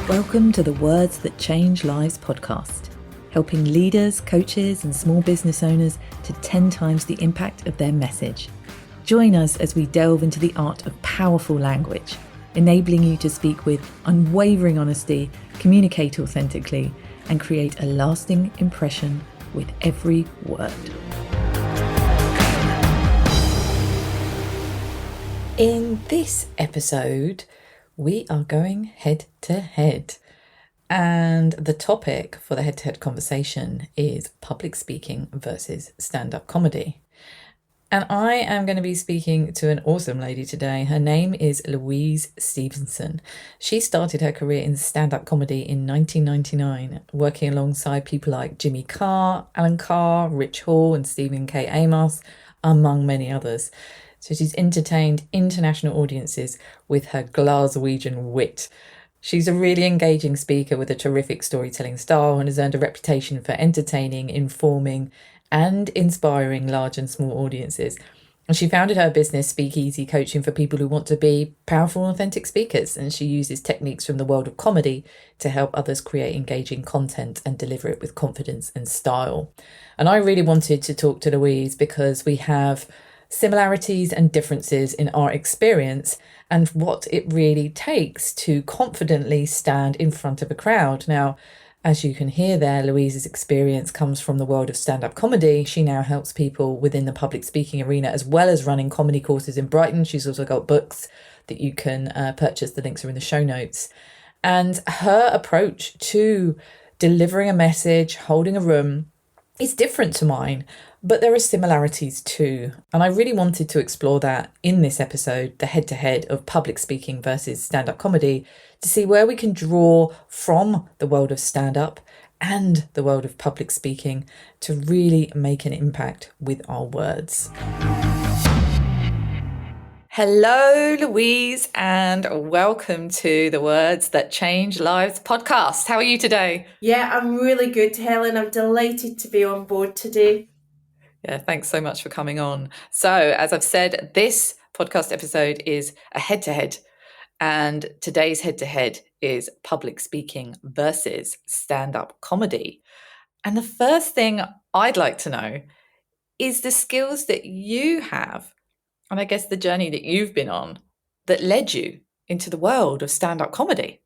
Welcome to the Words That Change Lives podcast, helping leaders, coaches, and small business owners to 10 times the impact of their message. Join us as we delve into the art of powerful language, enabling you to speak with unwavering honesty, communicate authentically, and create a lasting impression with every word. In this episode, we are going head to head. And the topic for the head to head conversation is public speaking versus stand-up comedy. And I am going to be speaking to an awesome lady today. Her name is Louise Stevenson. She started her career in stand-up comedy in 1999, working alongside people like Jimmy Carr, Alan Carr, Rich Hall, and Stephen K. Amos, among many others. So she's entertained international audiences with her Glaswegian wit. She's a really engaging speaker with a terrific storytelling style and has earned a reputation for entertaining, informing, and inspiring large and small audiences. And she founded her business, Speakeasy Coaching, for people who want to be powerful, authentic speakers. And she uses techniques from the world of comedy to help others create engaging content and deliver it with confidence and style. And I really wanted to talk to Louise because we have similarities and differences in our experience and what it really takes to confidently stand in front of a crowd. Now, as you can hear there, Louise's experience comes from the world of stand-up comedy. She now helps people within the public speaking arena, as well as running comedy courses in Brighton. She's also got books that you can purchase. The links are in the show notes. And her approach to delivering a message, holding a room, is different to mine, but there are similarities too. And I really wanted to explore that in this episode, the head-to-head of public speaking versus stand-up comedy, to see where we can draw from the world of stand-up and the world of public speaking to really make an impact with our words. Hello, Louise, and welcome to the Words That Change Lives podcast. How are you today? Yeah, I'm really good, Helen. I'm delighted to be on board today. Yeah, thanks so much for coming on. So, as I've said, this podcast episode is a head-to-head, and today's head-to-head is public speaking versus stand-up comedy. And the first thing I'd like to know is the skills that you have, and I guess the journey that you've been on, that led you into the world of stand-up comedy.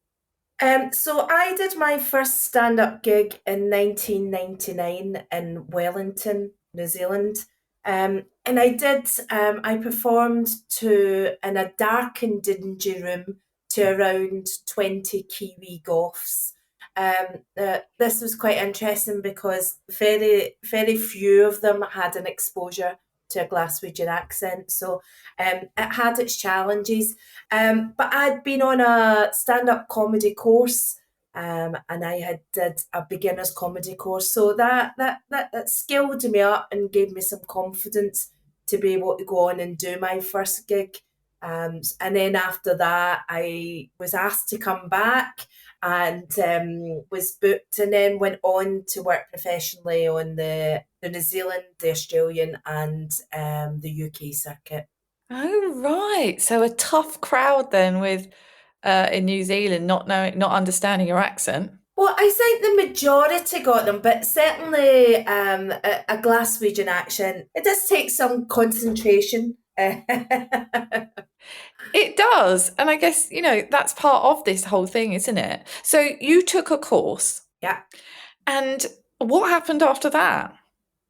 So I did my first stand-up gig in 1999 in Wellington, New Zealand. And I performed in a dark and dingy room to around 20 Kiwi goths. This was quite interesting because very, very few of them had an exposure to a Glaswegian accent. So it had its challenges. But I'd been on a stand-up comedy course, and I did a beginner's comedy course. So that skilled me up and gave me some confidence to be able to go on and do my first gig. And then after that, I was asked to come back and was booked, and then went on to work professionally on the New Zealand, the Australian, and the UK circuit. Oh, right. So a tough crowd then with in New Zealand, not understanding your accent. Well, I think the majority got them, but certainly a Glaswegian accent, it does take some concentration. It does. And I guess, that's part of this whole thing, isn't it? So you took a course. Yeah. And what happened after that?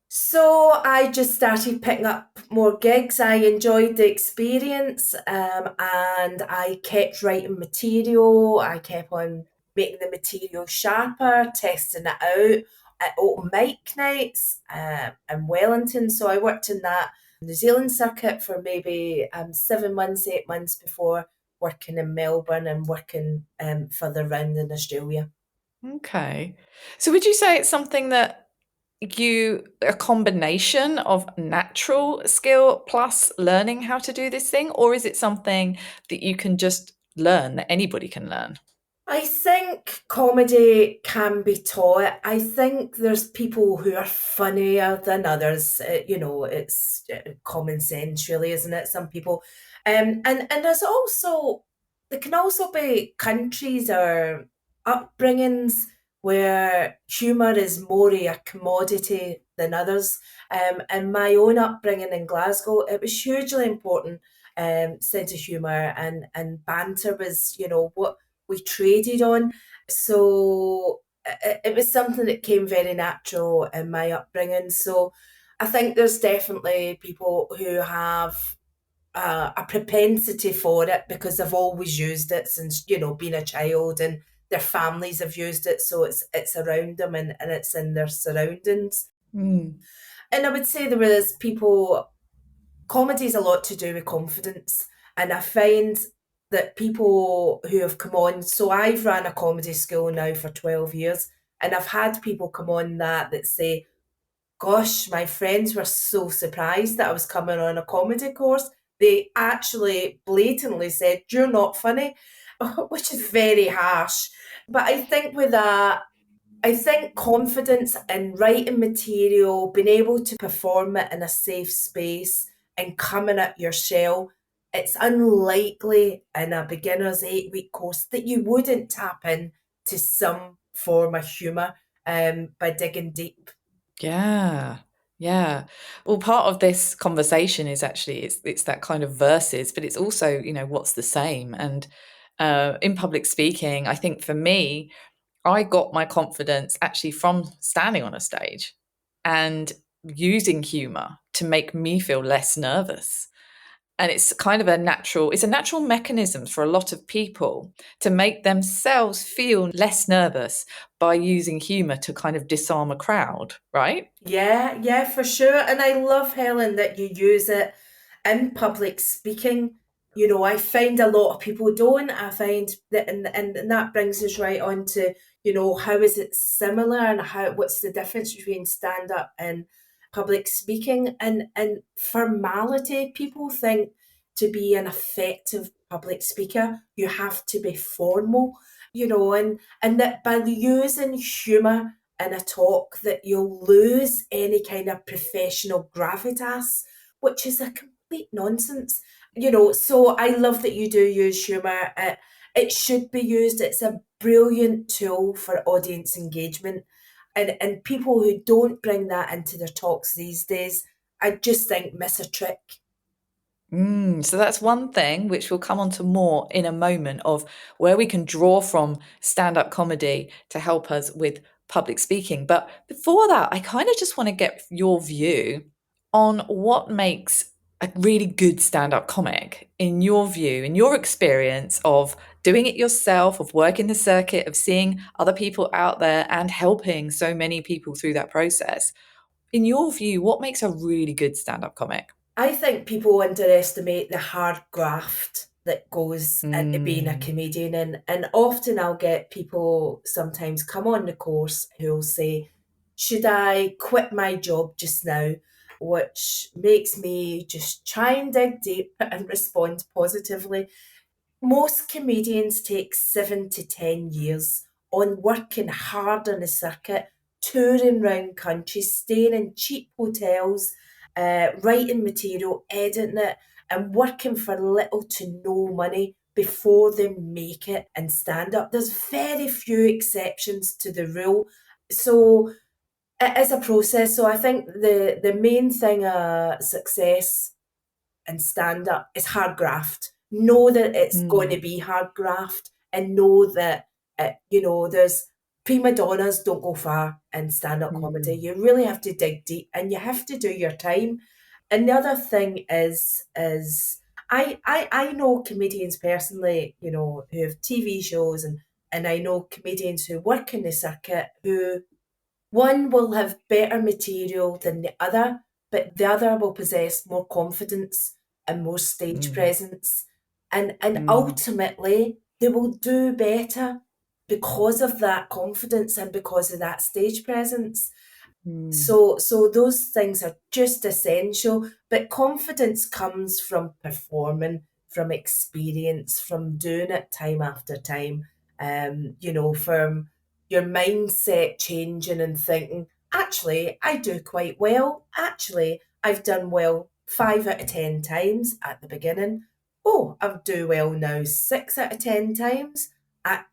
So I just started picking up more gigs. I enjoyed the experience, and I kept writing material. I kept on making the material sharper, testing it out at open mic nights in Wellington. So I worked in that New Zealand circuit for maybe 7 months, 8 months before working in Melbourne and working further around in Australia. Okay. So would you say it's something that a combination of natural skill plus learning how to do this thing, or is it something that you can just learn, that anybody can learn? I think comedy can be taught. I think there's people who are funnier than others. It's common sense, really, isn't it? Some people, and there can also be countries or upbringings where humour is more a commodity than others. And my own upbringing in Glasgow, it was hugely important. Sense of humour and banter was, what we traded on. So it was something that came very natural in my upbringing. So I think there's definitely people who have a propensity for it because they've always used it since being a child, and their families have used it, so it's around them, and it's in their surroundings. Mm. And I would say there is people, comedy is a lot to do with confidence, and I find that people who have come on, so I've ran a comedy school now for 12 years, and I've had people come on that say, gosh, my friends were so surprised that I was coming on a comedy course. They actually blatantly said, "You're not funny," which is very harsh. But I think with that, I think confidence in writing material, being able to perform it in a safe space and coming at your shell, it's unlikely in a beginner's 8-week course that you wouldn't tap in to some form of humour by digging deep. Yeah. Yeah. Well, part of this conversation is actually it's that kind of verses, but it's also, what's the same. And in public speaking, I think for me, I got my confidence actually from standing on a stage and using humor to make me feel less nervous. And it's a natural mechanism for a lot of people to make themselves feel less nervous by using humor to kind of disarm a crowd, right? Yeah, yeah, for sure. And I love, Helen, that you use it in public speaking. I find a lot of people don't. I find that, and that brings us right on to, how is it similar, and what's the difference between stand up and public speaking, and formality. People think to be an effective public speaker, you have to be formal, and that by using humour in a talk that you'll lose any kind of professional gravitas, which is a complete nonsense. So I love that you do use humour. It should be used. It's a brilliant tool for audience engagement. And people who don't bring that into their talks these days, I just think miss a trick. So that's one thing which we'll come on to more in a moment of where we can draw from stand-up comedy to help us with public speaking. But before that, I kind of just want to get your view on what makes a really good stand-up comic in your view, in your experience of doing it yourself, of working the circuit, of seeing other people out there and helping so many people through that process. In your view, what makes a really good stand-up comic? I think people underestimate the hard graft that goes into being a Mm. comedian, and often I'll get people sometimes come on the course who'll say, should I quit my job just now? Which makes me just try and dig deep and respond positively. Most comedians take 7 to 10 years on working hard on the circuit, touring round countries, staying in cheap hotels, writing material, editing it, and working for little to no money before they make it and stand up. There's very few exceptions to the rule. So it is a process. So I think the main thing success and stand up is hard graft. Know that it's going to Mm. be hard graft, and know that there's prima donnas don't go far in stand up comedy. Mm. You really have to dig deep, and you have to do your time. And the other thing is I know comedians personally, who have TV shows, and I know comedians who work in the circuit who one will have better material than the other, but the other will possess more confidence and more stage Mm. presence. And Mm. ultimately, they will do better because of that confidence and because of that stage presence. Mm. So those things are just essential, but confidence comes from performing, from experience, from doing it time after time. From your mindset changing and thinking, actually, I do quite well. Actually, I've done well 5 out of 10 times at the beginning. Oh, I'll do well now 6 out of 10 times.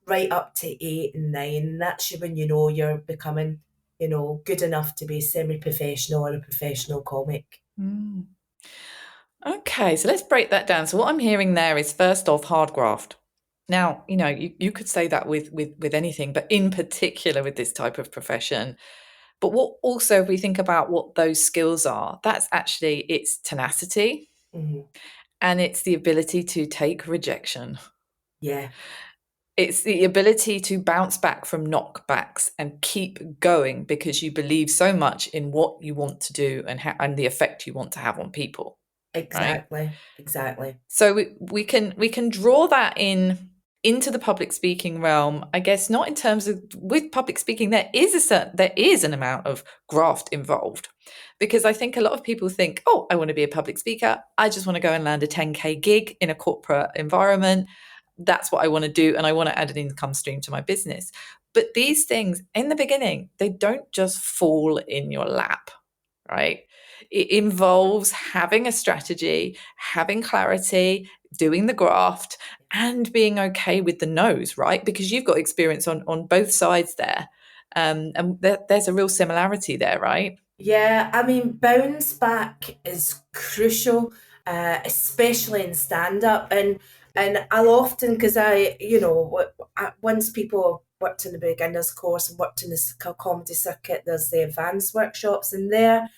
right up to 8 and 9. That's when you know you're becoming, good enough to be semi-professional or a professional comic. Mm. Okay, so let's break that down. So what I'm hearing there is, first off, hard graft. Now, you could say that with anything, but in particular with this type of profession. But what also, if we think about what those skills are, that's actually, it's tenacity Mhm. and it's the ability to take rejection. Yeah, It's the ability to bounce back from knockbacks and keep going because you believe so much in what you want to do and the effect you want to have on people, right? exactly. So we can draw that into the public speaking realm, I guess. Not in terms of, with public speaking, there is an amount of graft involved, because I think a lot of people think, oh, I want to be a public speaker, I just want to go and land a 10K gig in a corporate environment, that's what I want to do, and I want to add an income stream to my business. But these things in the beginning, they don't just fall in your lap, right? It involves having a strategy, having clarity, doing the graft, and being okay with the no's, right? Because you've got experience on both sides there. And there's a real similarity there, right? Yeah, I mean, bounce back is crucial, especially in stand up. And I'll often, because once people worked in the beginners course and worked in the comedy circuit, there's the advanced workshops, and there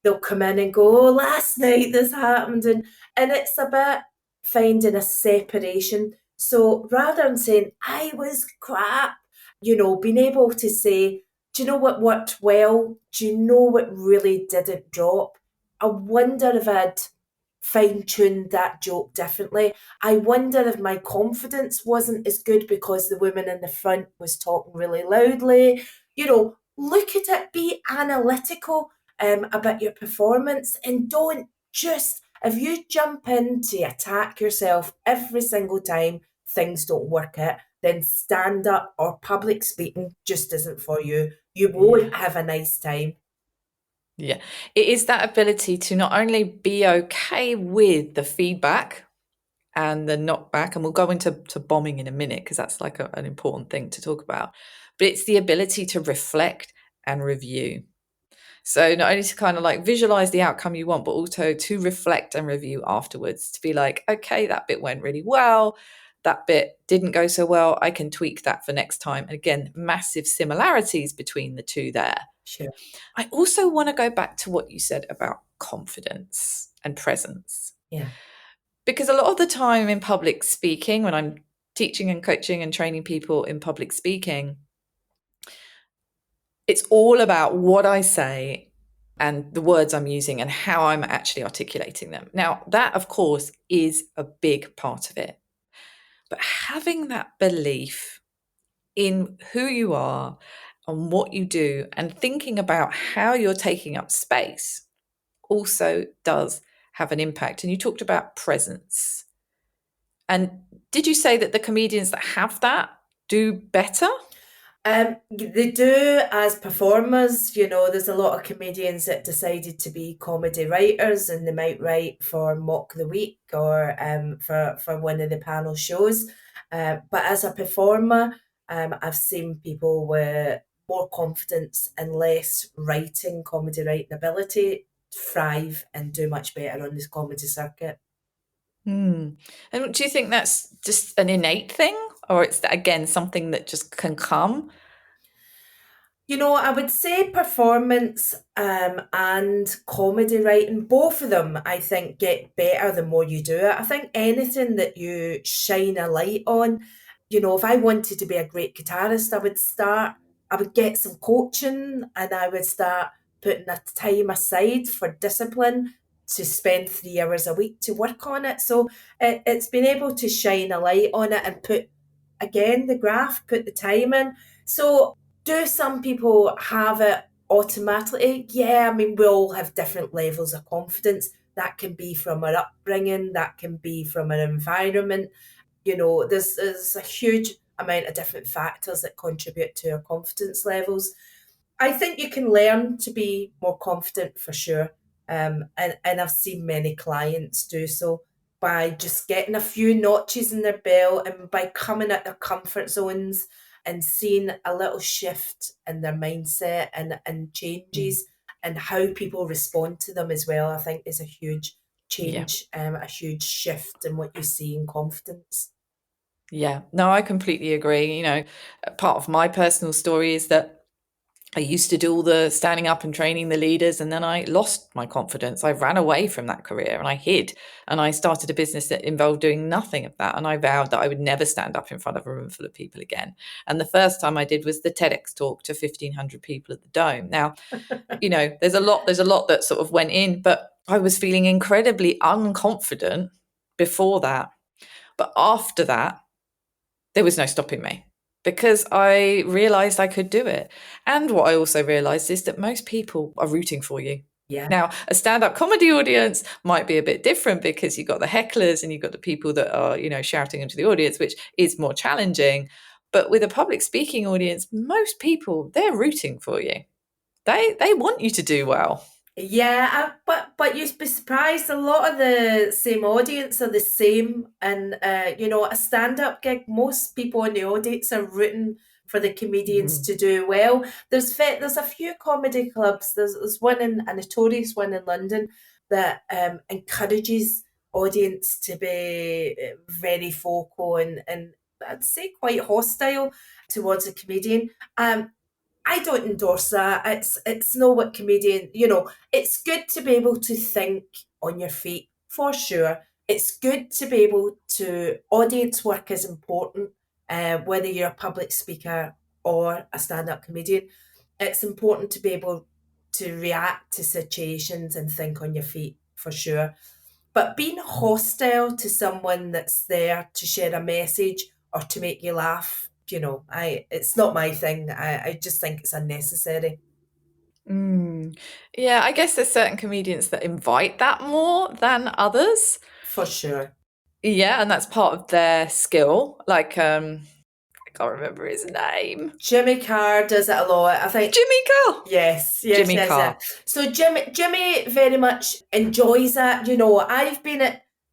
they'll come in and go, oh, last night this happened. And it's about finding a separation. So rather than saying, I was crap, being able to say, do you know what worked well? Do you know what really didn't drop? I wonder if I'd fine tuned that joke differently. I wonder if my confidence wasn't as good because the woman in the front was talking really loudly. Look at it, be analytical about your performance, and don't just, if you jump in to attack yourself every single time things don't work out, then stand up or public speaking just isn't for you. You Yeah. won't have a nice time. Yeah. It is that ability to not only be okay with the feedback and the knockback, and we'll go into bombing in a minute because that's like an important thing to talk about, but it's the ability to reflect and review. So not only to kind of like visualize the outcome you want, but also to reflect and review afterwards, to be like, okay, that bit went really well, that bit didn't go so well, I can tweak that for next time. And again, massive similarities between the two there. Sure. I also want to go back to what you said about confidence and presence, Yeah. because a lot of the time in public speaking, when I'm teaching and coaching and training people in public speaking, it's all about what I say and the words I'm using and how I'm actually articulating them. Now, that, of course, is a big part of it. But having that belief in who you are and what you do and thinking about how you're taking up space also does have an impact. And you talked about presence. And did you say that the comedians that have that do better? They do as performers. There's a lot of comedians that decided to be comedy writers, and they might write for Mock the Week or for one of the panel shows. But as a performer, I've seen people with more confidence and less comedy writing ability thrive and do much better on this comedy circuit. Hmm. And do you think that's just an innate thing, or it's again something that just can come? I would say performance and comedy writing, both of them, I think, get better the more you do it. I think anything that you shine a light on, if I wanted to be a great guitarist, I would get some coaching, and I would start putting a time aside for discipline to spend 3 hours a week to work on it. So it's been able to shine a light on it and put, again, the graph, put the time in. So do some people have it automatically? Yeah, I mean, we all have different levels of confidence. That can be from our upbringing, that can be from our environment. There's a huge amount of different factors that contribute to our confidence levels. I think you can learn to be more confident for sure. And I've seen many clients do so. by just getting a few notches in their belt and by coming at their comfort zones and seeing a little shift in their mindset and changes and how people respond to them as well, I think is a huge Yeah. change, a huge shift in what you see in confidence. Yeah. No, I completely agree. Part of my personal story is that I used to do all the standing up and training the leaders, and then I lost my confidence. I ran away from that career and I hid. And I started a business that involved doing nothing of that. And I vowed that I would never stand up in front of a room full of people again. And the first time I did was the TEDx talk to 1,500 people at the Dome. Now, there's a lot that sort of went in, but I was feeling incredibly unconfident before that. But after that, there was no stopping me because I realized I could do it. And what I also realized is that most people are rooting for you. Yeah. Now, a stand-up comedy audience might be a bit different because you've got the hecklers and you've got the people that are, shouting into the audience, which is more challenging. But with a public speaking audience, most people, they're rooting for you. They want you to do well. Yeah, but you'd be surprised. A lot of the same audience are the same, and a stand-up gig, most people in the audience are rooting for the comedians to do well. There's a few comedy clubs. There's one a notorious one in London that encourages audience to be very vocal and I'd say quite hostile towards a comedian. I don't endorse that. It's not what comedian, it's good to be able to think on your feet for sure. It's good to be able to audience work is important, whether you're a public speaker or a stand-up comedian. It's important to be able to react to situations and think on your feet for sure. But being hostile to someone that's there to share a message or to make you laugh, it's not my thing. I just think it's unnecessary. Yeah, I guess there's certain comedians that invite that more than others. For sure. Yeah, and that's part of their skill. Like, I can't remember his name. Jimmy Carr does it a lot. I think Jimmy Carr. yes, Jimmy yes, yeah. Carr. So Jimmy very much enjoys that.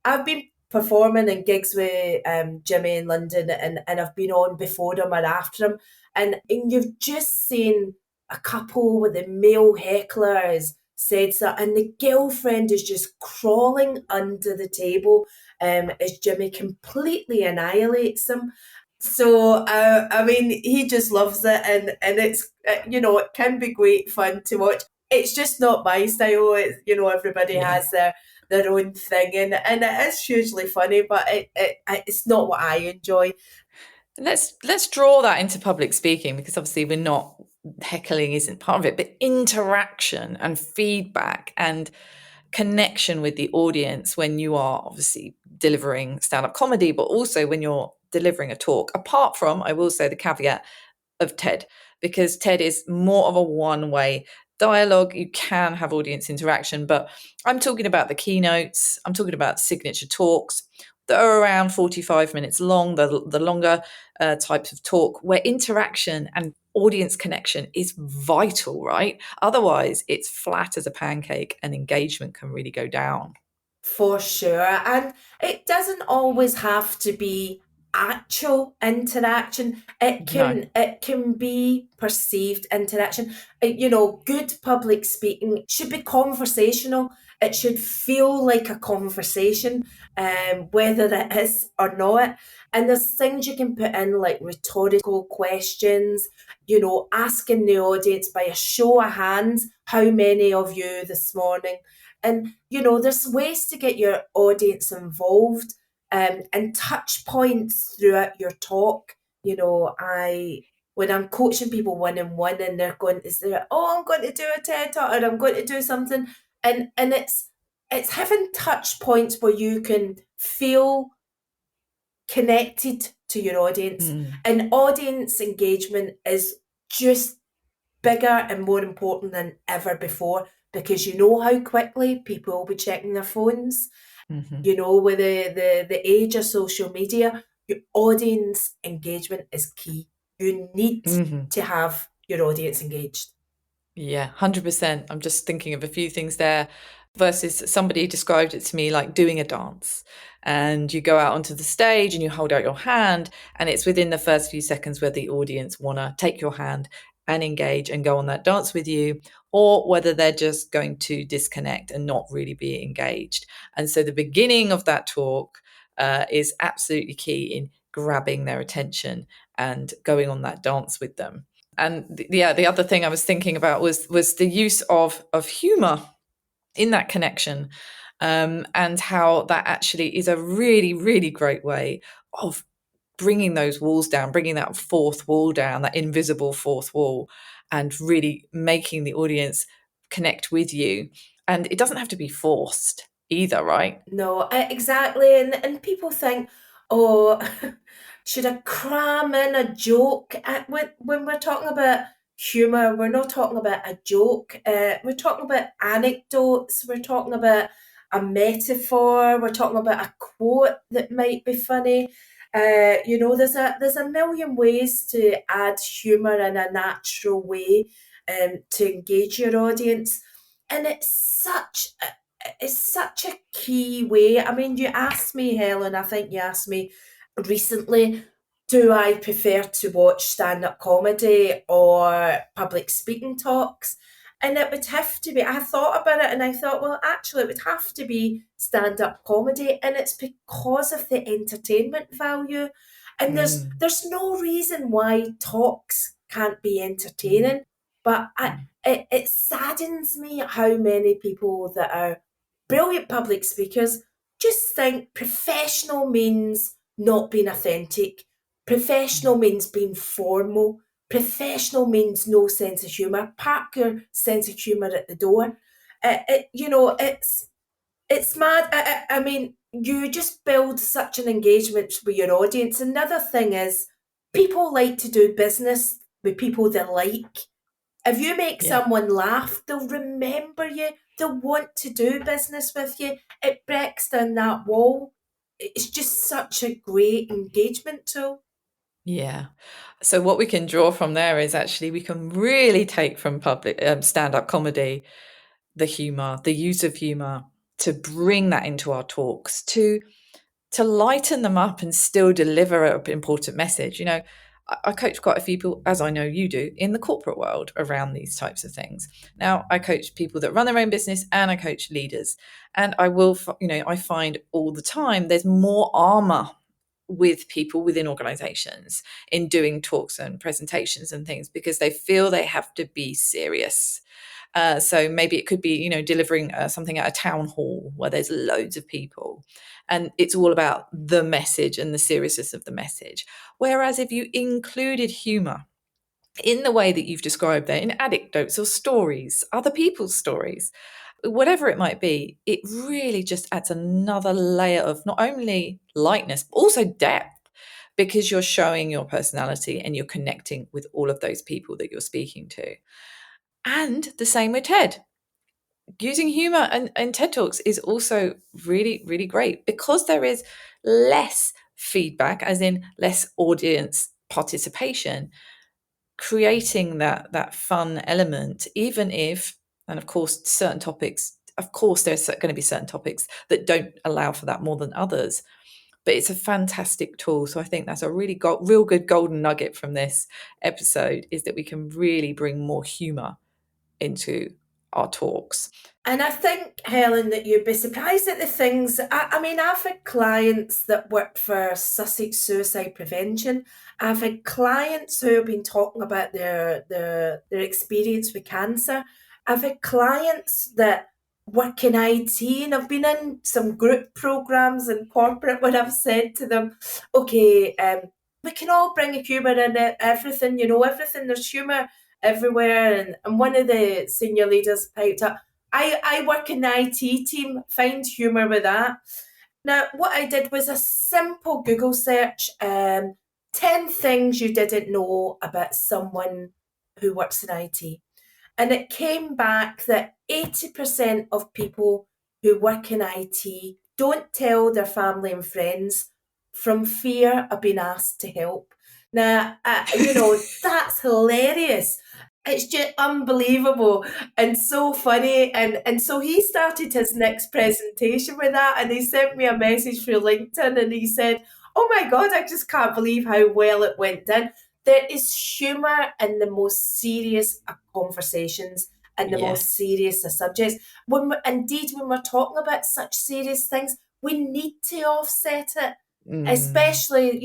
I've been performing in gigs with Jimmy in London, and I've been on before him or after him, and you've just seen a couple with the male hecklers said that, and the girlfriend is just crawling under the table as Jimmy completely annihilates them. So I mean, he just loves it, and it's it can be great fun to watch. It's just not my style. It's, everybody Yeah. has their own thing, and it is hugely funny, but it's not what I enjoy. Let's draw that into public speaking, because obviously we're not, heckling isn't part of it, but interaction and feedback and connection with the audience when you are obviously delivering stand-up comedy, but also when you're delivering a talk. Apart from, I will say, the caveat of TED, because TED is more of a one-way dialogue. You can have audience interaction, but I'm talking about the keynotes. I'm talking about signature talks that are around 45 minutes long, the longer types of talk, where interaction and audience connection is vital, right? Otherwise, it's flat as a pancake and engagement can really go down. For sure. And it doesn't always have to be actual interaction. No. It can be perceived interaction. Good public speaking should be conversational. It should feel like a conversation, whether it is or not. And there's things you can put in like rhetorical questions, asking the audience by a show of hands, how many of you this morning? And, there's ways to get your audience involved, and touch points throughout your talk. When I'm coaching people one on one and they're going to say, oh, I'm going to do a TED talk or I'm going to do something. And it's having touch points where you can feel connected to your audience. And audience engagement is just bigger and more important than ever before, because you know how quickly people will be checking their phones. With the age of social media, your audience engagement is key. You need to have your audience engaged. Yeah, 100%. I'm just thinking of a few things there. versus somebody described it to me like doing a dance, and you go out onto the stage and you hold out your hand, and it's within the first few seconds where the audience want to take your hand and engage and go on that dance with you, or whether they're just going to disconnect and not really be engaged. And so the beginning of that talk is absolutely key in grabbing their attention and going on that dance with them. And the other thing I was thinking about was the use of humour in that connection, and how that actually is a really, really great way of bringing those walls down, bringing that fourth wall down, that invisible fourth wall, and really making the audience connect with you. And it doesn't have to be forced either, right? No, exactly. And people think, oh, should I cram in a joke? When we're talking about humour, we're not talking about a joke. We're talking about anecdotes. We're talking about a metaphor. We're talking about a quote that might be funny. There's a million ways to add humour in a natural way, to engage your audience, and it's such a key way. I mean, you asked me, Helen, I think you asked me recently, do I prefer to watch stand up comedy or public speaking talks? And it would have to be, I thought about it and I thought, well, actually, it would have to be stand up comedy. And it's because of the entertainment value. And Mm, there's no reason why talks can't be mm, entertaining. But mm, it saddens me how many people that are brilliant public speakers just think professional means not being authentic. Professional mm. means being formal. Professional means no sense of humour. Park your sense of humour at the door. It's mad. I mean, you just build such an engagement with your audience. Another thing is, people like to do business with people they like. If you make Yeah. someone laugh, they'll remember you. They'll want to do business with you. It breaks down that wall. It's just such a great engagement tool. Yeah. So what we can draw from there is actually we can really take from public stand-up comedy the humor, the use of humor, to bring that into our talks, to lighten them up and still deliver an important message. I coach quite a few people, as I know you do, in the corporate world around these types of things. Now, I coach people that run their own business and I coach leaders. And I find all the time there's more armor with people within organizations in doing talks and presentations and things because they feel they have to be serious. So maybe it could be, delivering something at a town hall where there's loads of people and it's all about the message and the seriousness of the message. Whereas if you included humor in the way that you've described there, in anecdotes or stories, other people's stories, whatever it might be, it really just adds another layer of not only lightness, but also depth because you're showing your personality and you're connecting with all of those people that you're speaking to. And the same with TED. Using humor and TED Talks is also really, really great because there is less feedback, as in less audience participation, creating that fun element, even if, and of course, certain topics, of course, there's going to be certain topics that don't allow for that more than others. But it's a fantastic tool. So I think that's a real good golden nugget from this episode is that we can really bring more humor into our talks. And I think, Helen, that you'd be surprised at the things. I mean, I've had clients that work for Sussex Suicide Prevention. I've had clients who have been talking about their experience with cancer. I've had clients that work in IT, and I've been in some group programs and corporate when I've said to them, okay, we can all bring a humour in it, everything, everything, there's humour everywhere. And one of the senior leaders piped up, I work in the IT team, find humour with that. Now, what I did was a simple Google search, 10 things you didn't know about someone who works in IT. And it came back that 80% of people who work in IT don't tell their family and friends from fear of being asked to help. Now, that's hilarious. It's just unbelievable and so funny. And so he started his next presentation with that, and he sent me a message through LinkedIn, and he said, "Oh my God, I just can't believe how well it went down." There is humour in the most serious of conversations and the Yes. most serious of subjects. When we're talking about such serious things, we need to offset it, Mm, especially,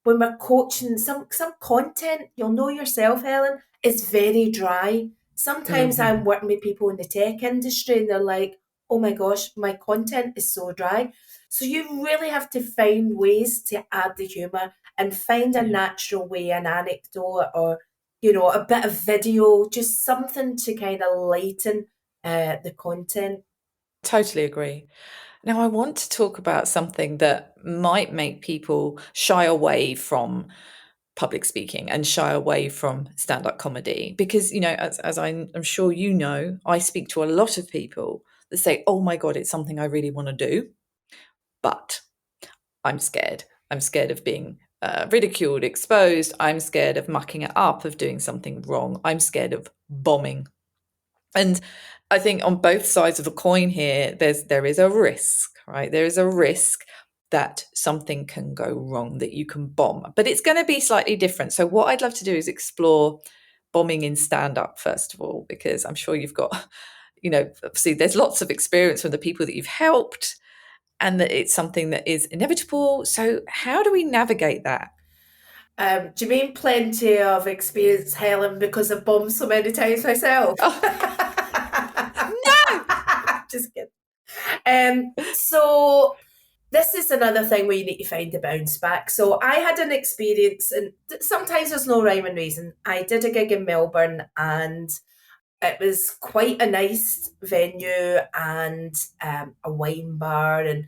when we're coaching some content. You'll know yourself, Helen, is very dry. Sometimes I'm mhm. working with people in the tech industry and they're like, "Oh my gosh, my content is so dry." So you really have to find ways to add the humour and find a Yeah. natural way, an anecdote, or, a bit of video, just something to kind of lighten the content. Totally agree. Now, I want to talk about something that might make people shy away from public speaking and shy away from stand-up comedy because, as I'm sure you know, I speak to a lot of people that say, oh my God, it's something I really want to do, but I'm scared. I'm scared of being ridiculed, exposed. I'm scared of mucking it up, of doing something wrong. I'm scared of bombing. And I think on both sides of the coin here, there is a risk, right? There is a risk that something can go wrong, that you can bomb, but it's going to be slightly different. So what I'd love to do is explore bombing in stand up first of all, because I'm sure you've got, obviously there's lots of experience from the people that you've helped, and that it's something that is inevitable. So how do we navigate that? Do you mean plenty of experience, Helen, because I've bombed so many times myself? Oh no! Just kidding. So this is another thing where you need to find a bounce back. So I had an experience, and sometimes there's no rhyme and reason. I did a gig in Melbourne, and it was quite a nice venue and a wine bar, and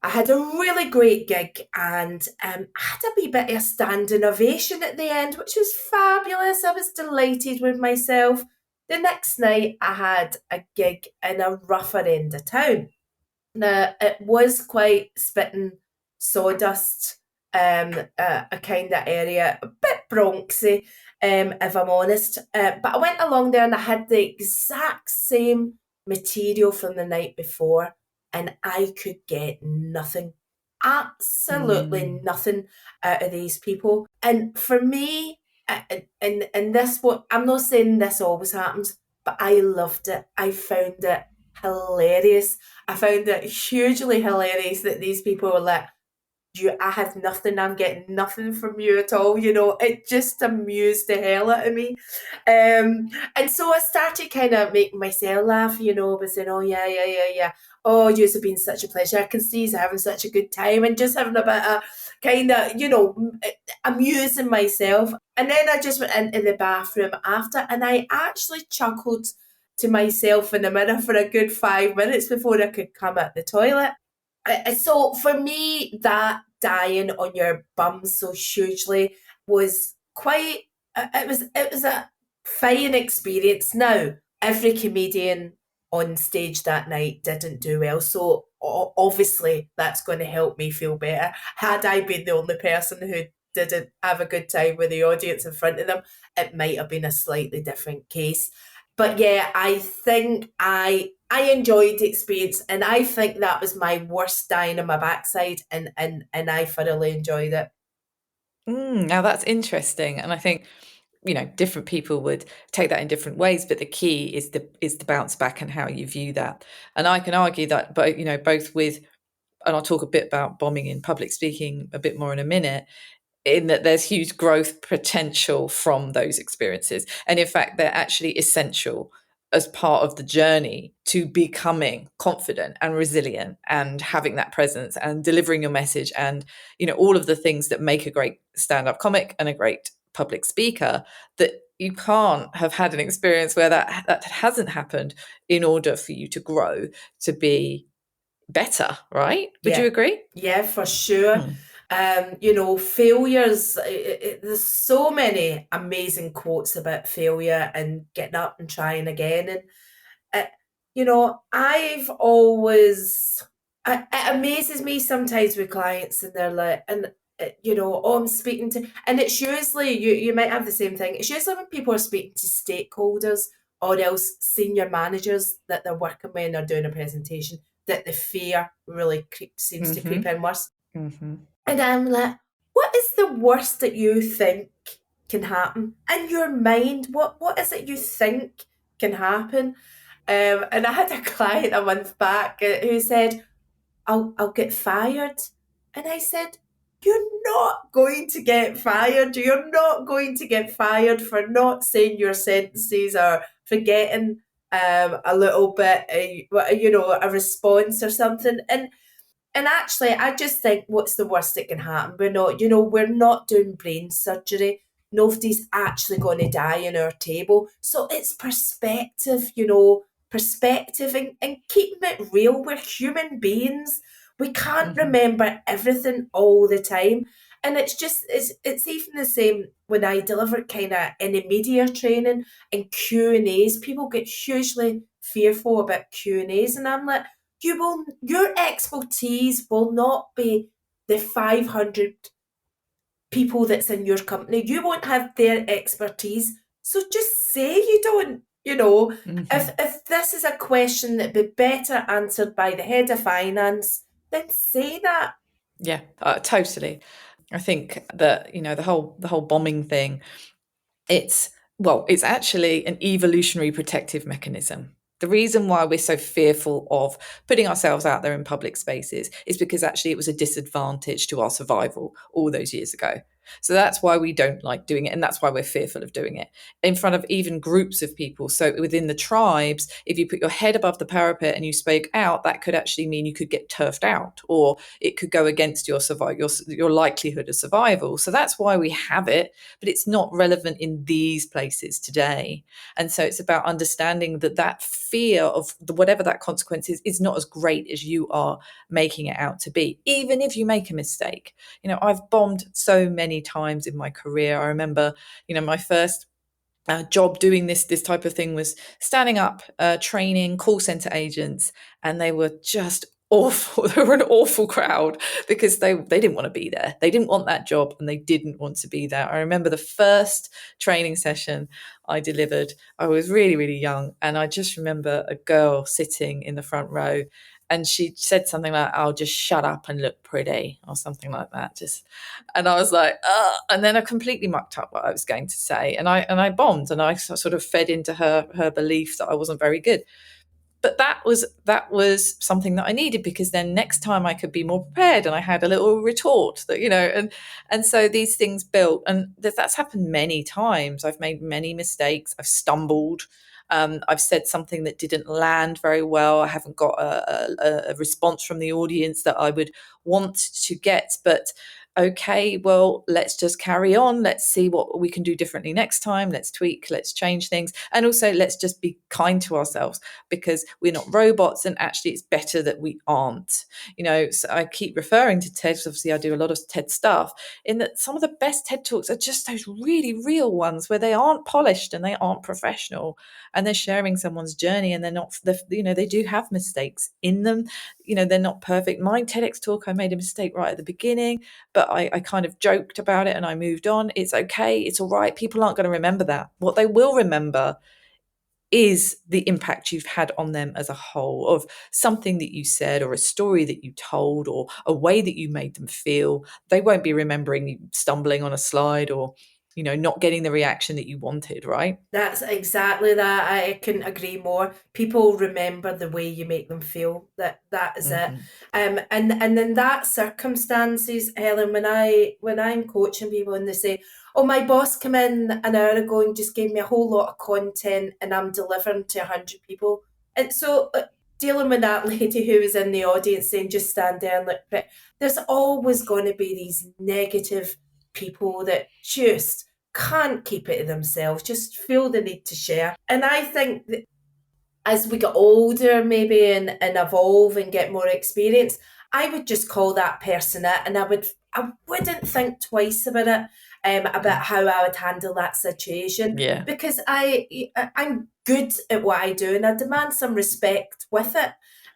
I had a really great gig, and I had a wee bit of a standing ovation at the end, which was fabulous. I was delighted with myself. The next night, I had a gig in a rougher end of town. Now, it was quite spitting sawdust, a kind of area, a bit Bronxy, if I'm honest. But I went along there and I had the exact same material from the night before, and I could get nothing, absolutely Mm, nothing out of these people. And for me, and this, what I'm not saying this always happens, but I loved it. I found it hilarious. I found it hugely hilarious that these people were like, I have nothing, I'm getting nothing from you at all. It just amused the hell out of me. And so I started kind of making myself laugh, by saying, "Oh, yeah, yeah, yeah, yeah. Oh, yours have been such a pleasure. I can see you having such a good time," and just having a bit of kind of, amusing myself. And then I just went into the bathroom after, and I actually chuckled to myself in the mirror for a good 5 minutes before I could come at the toilet. So for me, that dying on your bum so hugely was quite. It was a fine experience. Now, every comedian on stage that night didn't do well, so obviously that's going to help me feel better. Had I been the only person who didn't have a good time with the audience in front of them, it might have been a slightly different case. But yeah, I think I enjoyed the experience, and I think that was my worst dying on my backside, and I thoroughly enjoyed it. now that's interesting, and I think different people would take that in different ways, but the key is the bounce back and how you view that. And I can argue that, but both with, and I'll talk a bit about bombing in public speaking a bit more in a minute, in that there's huge growth potential from those experiences. And in fact, they're actually essential as part of the journey to becoming confident and resilient and having that presence and delivering your message and, all of the things that make a great stand-up comic and a great public speaker, that you can't have had an experience where that hasn't happened in order for you to grow, to be better, right? Would you Yeah, agree? yeah, for sure. Mm. Failures. There's so many amazing quotes about failure and getting up and trying again, and uh, I've always. It amazes me sometimes with clients, and they're like, and oh, I'm speaking to, and it's usually, you might have the same thing. It's usually when people are speaking to stakeholders or else senior managers that they're working with and they're doing a presentation that the fear really seems to creep in worse. And I'm like, what is the worst that you think can happen in your mind? What is it you think can happen? And I had a client a month back who said, I'll get fired. And I said, you're not going to get fired. You're not going to get fired for not saying your sentences or forgetting a little bit, a response or something. And actually, I just think, what's the worst that can happen? We're not doing brain surgery. Nobody's actually going to die on our table. So it's perspective, perspective and keeping it real. We're human beings. We can't remember everything all the time. And it's even the same when I deliver kind of any media training and Q&As. People get hugely fearful about Q&As, and I'm like, your expertise will not be the 500 people that's in your company. You won't have their expertise. So just say you don't, if this is a question that'd be better answered by the head of finance, then say that. Yeah, totally. I think that, the whole bombing thing, it's actually an evolutionary protective mechanism. The reason why we're so fearful of putting ourselves out there in public spaces is because actually it was a disadvantage to our survival all those years ago. So that's why we don't like doing it. And that's why we're fearful of doing it in front of even groups of people. So within the tribes, if you put your head above the parapet and you spoke out, that could actually mean you could get turfed out, or it could go against your likelihood of survival. So that's why we have it, but it's not relevant in these places today. And so it's about understanding that fear of whatever that consequence is not as great as you are making it out to be, even if you make a mistake. I've bombed so many times in my career. I remember, my first job doing this type of thing was standing up, training call center agents, and they were just awful. They were an awful crowd because they didn't want to be there. They didn't want that job and they didn't want to be there. I remember the first training session I delivered. I was really, really young, and I just remember a girl sitting in the front row, and she said something like, "I'll just shut up and look pretty," or something like that. And I was like, and then I completely mucked up what I was going to say, and I bombed, and I sort of fed into her belief that I wasn't very good. But that was something that I needed, because then next time I could be more prepared, and I had a little retort that, and so these things built, and that's happened many times. I've made many mistakes. I've stumbled. I've said something that didn't land very well. I haven't got a response from the audience that I would want to get, but okay, well, let's just carry on. Let's see what we can do differently next time. Let's tweak, let's change things. And also, let's just be kind to ourselves, because we're not robots, and actually it's better that we aren't. So I keep referring to TED, because obviously I do a lot of TED stuff, in that some of the best TED Talks are just those really real ones where they aren't polished and they aren't professional, and they're sharing someone's journey, and they're not, they do have mistakes in them. They're not perfect. My TEDx talk, I made a mistake right at the beginning, but I kind of joked about it and I moved on. It's okay. It's all right. People aren't going to remember that. What they will remember is the impact you've had on them as a whole, of something that you said, or a story that you told, or a way that you made them feel. They won't be remembering you stumbling on a slide, or not getting the reaction that you wanted, right? That's exactly that. I couldn't agree more. People remember the way you make them feel. That is it. And in that circumstances, Helen, when I'm coaching people and they say, "Oh, my boss came in an hour ago and just gave me a whole lot of content, and I'm delivering to 100 people," and so dealing with that lady who was in the audience saying, "Just stand there and look pretty," there's always going to be these negative people that just can't keep it to themselves, just feel the need to share. And I think that as we get older, maybe, and evolve and get more experience, I would just call that person it, and I wouldn't think twice about it, about how I would handle that situation, because I'm good at what I do, and I demand some respect with it.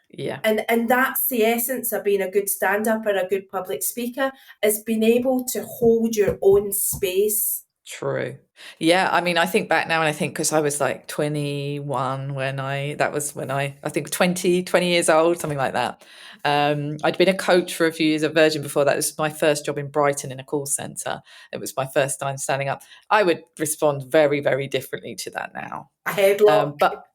Yeah. And that's the essence of being a good stand-up or a good public speaker, is being able to hold your own space. True. Yeah, I mean, I think back now and I think, because I was like 21 when I think 20 years old, something like that. I'd been a coach for a few years at Virgin before that. It was my first job in Brighton in a call centre. It was my first time standing up. I would respond very, very differently to that now. A headlock. But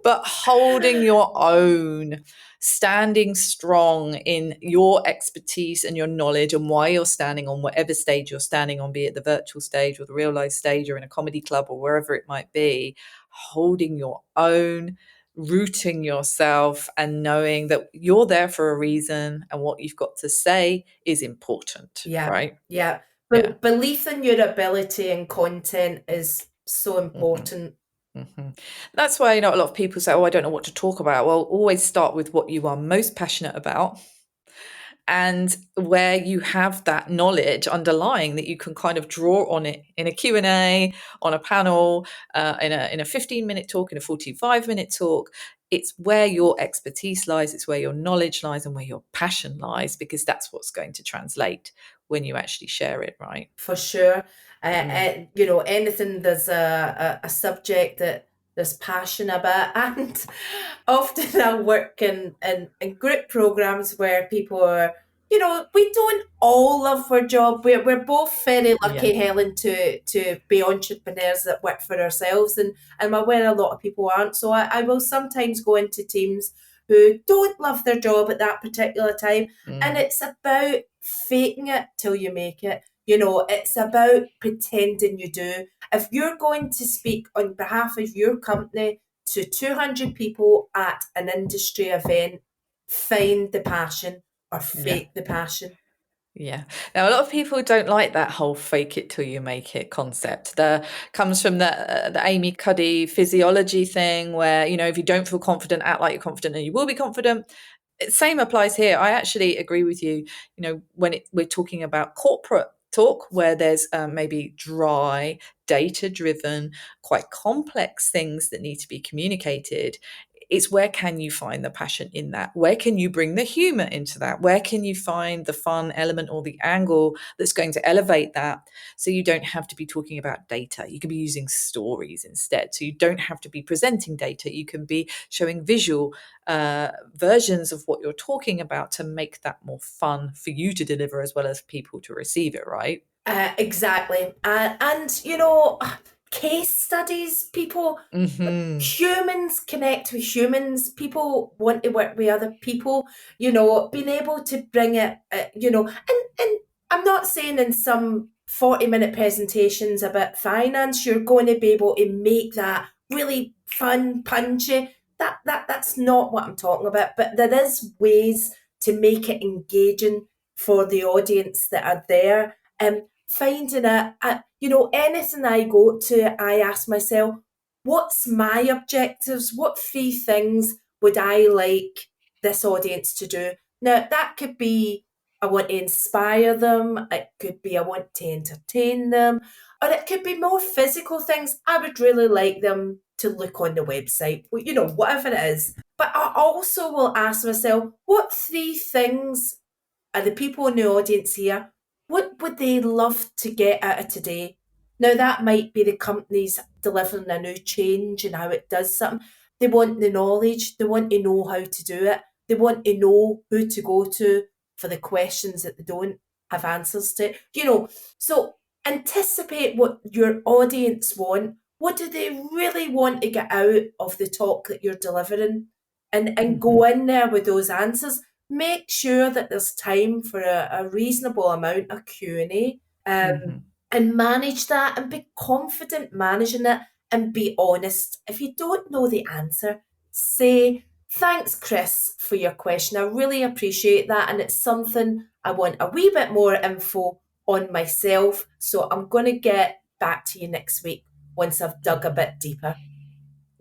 but holding your own, standing strong in your expertise and your knowledge and why you're standing on whatever stage you're standing on, be it the virtual stage or the real life stage or in a comedy club or wherever it might be, holding your own, rooting yourself and knowing that you're there for a reason and what you've got to say is important, Yeah, right? yeah. Yeah. But belief in your ability and content is so Mm-hmm. important. Mm-hmm. That's why, a lot of people say, oh, I don't know what to talk about. Well, always start with what you are most passionate about and where you have that knowledge underlying that you can kind of draw on it in a Q&A, on a panel, in a 15-minute talk, in a 45-minute talk. It's where your expertise lies, it's where your knowledge lies and where your passion lies, because that's what's going to translate when you actually share it, right? For sure. Yeah. Anything there's a subject that there's passion about. And often I work in group programs where people are, we don't all love our job. We're both very Yeah. lucky, Helen, to be entrepreneurs that work for ourselves. And I'm aware a lot of people aren't. So I will sometimes go into teams who don't love their job at that particular time. And Mm. it's about faking it till you make it. It's about pretending you do. If you're going to speak on behalf of your company to 200 people at an industry event, find the passion or Yeah. fake the passion. Yeah. Now, a lot of people don't like that whole fake it till you make it concept. That comes from the Amy Cuddy physiology thing where, if you don't feel confident, act like you're confident and you will be confident. Same applies here. I actually agree with you, when we're talking about corporate talk where there's maybe dry, data driven, quite complex things that need to be communicated. It's where can you find the passion in that? Where can you bring the humor into that? Where can you find the fun element or the angle that's going to elevate that? So you don't have to be talking about data. You can be using stories instead. So you don't have to be presenting data. You can be showing visual versions of what you're talking about to make that more fun for you to deliver as well as people to receive it, right? Exactly. Case studies, people, Mm-hmm. humans connect with humans. People want to work with other people, being able to bring it, and I'm not saying in some 40-minute presentations about finance, you're going to be able to make that really fun, punchy. That's not what I'm talking about. But there is ways to make it engaging for the audience that are there. Finding anything I go to, I ask myself, what's my objectives? What three things would I like this audience to do? Now, that could be I want to inspire them, it could be I want to entertain them, or it could be more physical things. I would really like them to look on the website, whatever it is. But I also will ask myself, what three things are the people in the audience here, what would they love to get out of today? Now, that might be the company's delivering a new change and how it does something. They want the knowledge, they want to know how to do it, they want to know who to go to for the questions that they don't have answers to. So anticipate what your audience want. What do they really want to get out of the talk that you're delivering? And Mm-hmm. go in there with those answers. Make sure that there's time for a reasonable amount of Q&A, Mm-hmm. and manage that and be confident managing it and be honest. If you don't know the answer, say, thanks, Chris, for your question. I really appreciate that. And it's something I want a wee bit more info on myself. So I'm going to get back to you next week once I've dug a Mm-hmm. bit deeper.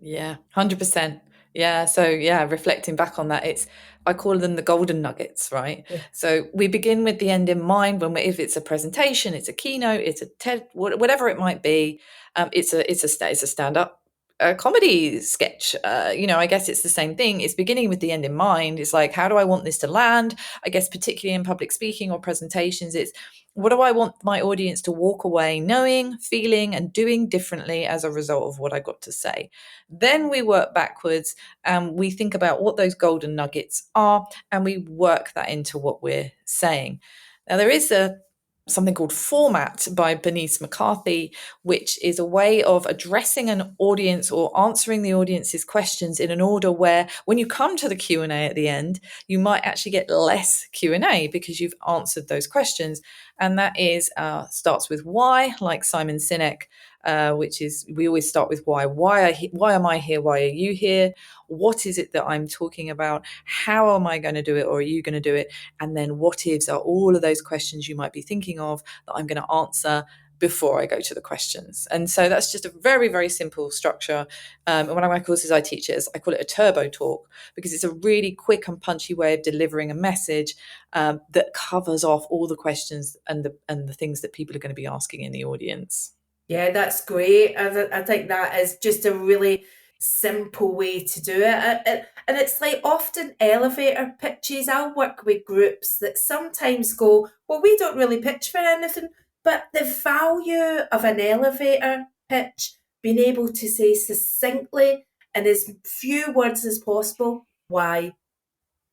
Yeah, 100%. Yeah. So, yeah, reflecting back on that, I call them the golden nuggets, right? Yeah. So we begin with the end in mind if it's a presentation, it's a keynote, it's a TED, whatever it might be. It's a stand up a comedy sketch. I guess it's the same thing. It's beginning with the end in mind. It's like, how do I want this to land? I guess particularly in public speaking or presentations, it's what do I want my audience to walk away knowing, feeling, and doing differently as a result of what I got to say. Then we work backwards and we think about what those golden nuggets are, and we work that into what we're saying. Now, there is something called format by Bernice McCarthy, which is a way of addressing an audience or answering the audience's questions in an order where when you come to the Q&A at the end, you might actually get less Q&A because you've answered those questions. And that is starts with why, like Simon Sinek, which is we always start with why. Why am I here? Why are you here? What is it that I'm talking about? How am I going to do it, or are you going to do it? And then what ifs are all of those questions you might be thinking of that I'm going to answer before I go to the questions. And so that's just a very, very simple structure. And one of my courses I teach I call it a turbo talk, because it's a really quick and punchy way of delivering a message that covers off all the questions and the things that people are going to be asking in the audience. Yeah, that's great. I think that is just a really simple way to do it. And it's like often elevator pitches. I'll work with groups that sometimes go, well, we don't really pitch for anything, but the value of an elevator pitch, being able to say succinctly in as few words as possible, why?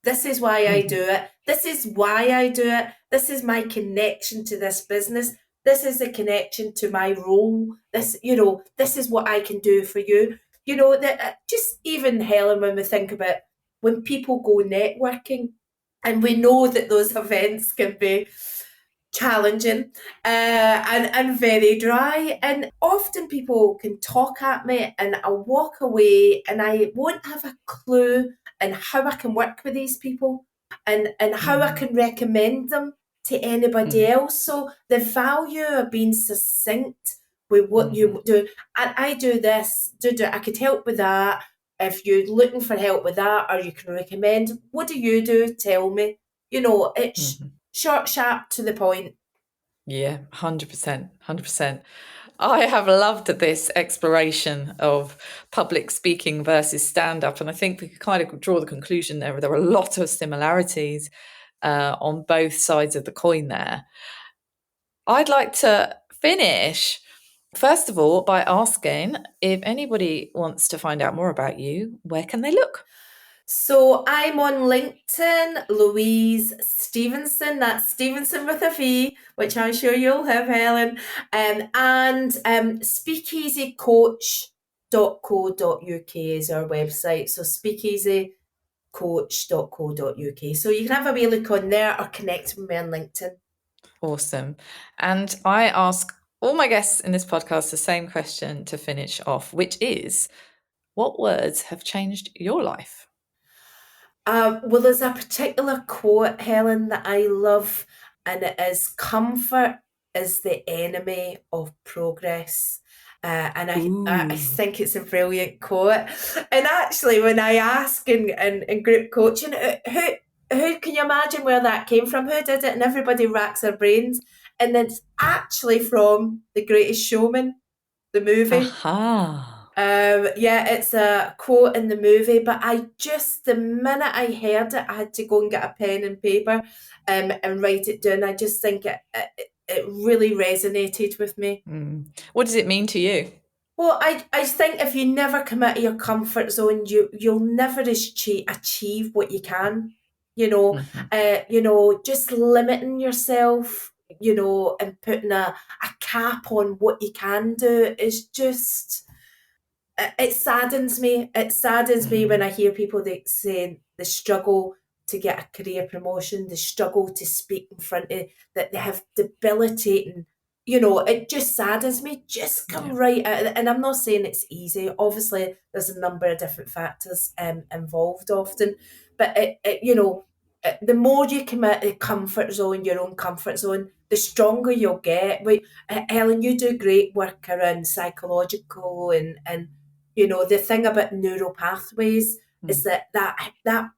This is why I do it. This is why I do it. This is my connection to this business. This is the connection to my role. This is what I can do for you. That just even Helen, when we think about when people go networking, and we know that those events can be challenging and very dry. And often people can talk at me and I'll walk away and I won't have a clue in how I can work with these people and how I can recommend them to anybody else. So the value of being succinct with what you do, and I do this, I could help with that. If you're looking for help with that, or you can recommend, what do you do? Tell me. It's short, sharp, to the point. Yeah, 100%. 100%. I have loved this exploration of public speaking versus stand up. And I think we could kind of draw the conclusion there are a lot of similarities on both sides of the coin there. I'd like to finish, first of all, by asking if anybody wants to find out more about you, where can they look? So I'm on LinkedIn, Louise Stevenson. That's Stevenson with a V, which I'm sure you'll have, Helen. And speakeasycoach.co.uk is our website. So speakeasycoach.co.uk. So you can have a wee look on there or connect with me on LinkedIn. Awesome. And I ask all my guests in this podcast the same question to finish off, which is, what words have changed your life? Well, there's a particular quote, Helen, that I love, and it is comfort is the enemy of progress. And I think it's a brilliant quote. And actually, when I ask in group coaching, who can you imagine where that came from? Who did it? And everybody racks their brains. And it's actually from The Greatest Showman, the movie. Aha. Yeah, it's a quote in the movie, but the minute I heard it, I had to go and get a pen and paper and write it down. I just think it really resonated with me. What does it mean to you? Well, I think if you never come out of your comfort zone, you'll never achieve what you can. Just limiting yourself, and putting a cap on what you can do is just. It saddens me. It saddens me when I hear people that say the struggle to get a career promotion, the struggle to speak in front of, that they have debilitating. It just saddens me. Just come right out of it. And I'm not saying it's easy. Obviously, there's a number of different factors involved often, but the more you come out of the comfort zone, your own comfort zone, the stronger you'll get. Helen, you do great work around psychological and the thing about neural pathways is that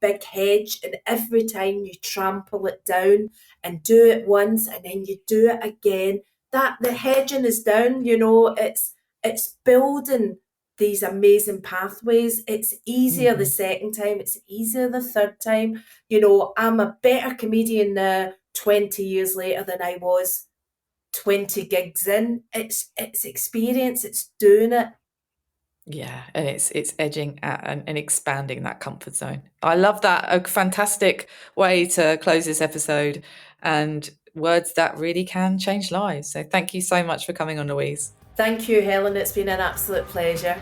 big hedge, and every time you trample it down and do it once and then you do it again, that the hedging is down. It's building these amazing pathways. It's easier the second time, it's easier the third time. You know, I'm a better comedian now 20 years later than I was 20 gigs in. It's experience, it's doing it. Yeah, and it's edging at and expanding that comfort zone. I love that. A fantastic way to close this episode, and words that really can change lives. So thank you so much for coming on, Louise. Thank you, Helen. It's been an absolute pleasure.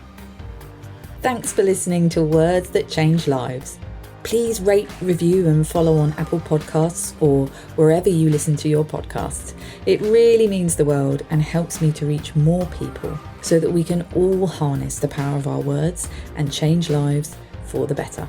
Thanks for listening to Words That Change Lives. Please rate, review and follow on Apple Podcasts or wherever you listen to your podcasts. It really means the world and helps me to reach more people so that we can all harness the power of our words and change lives for the better.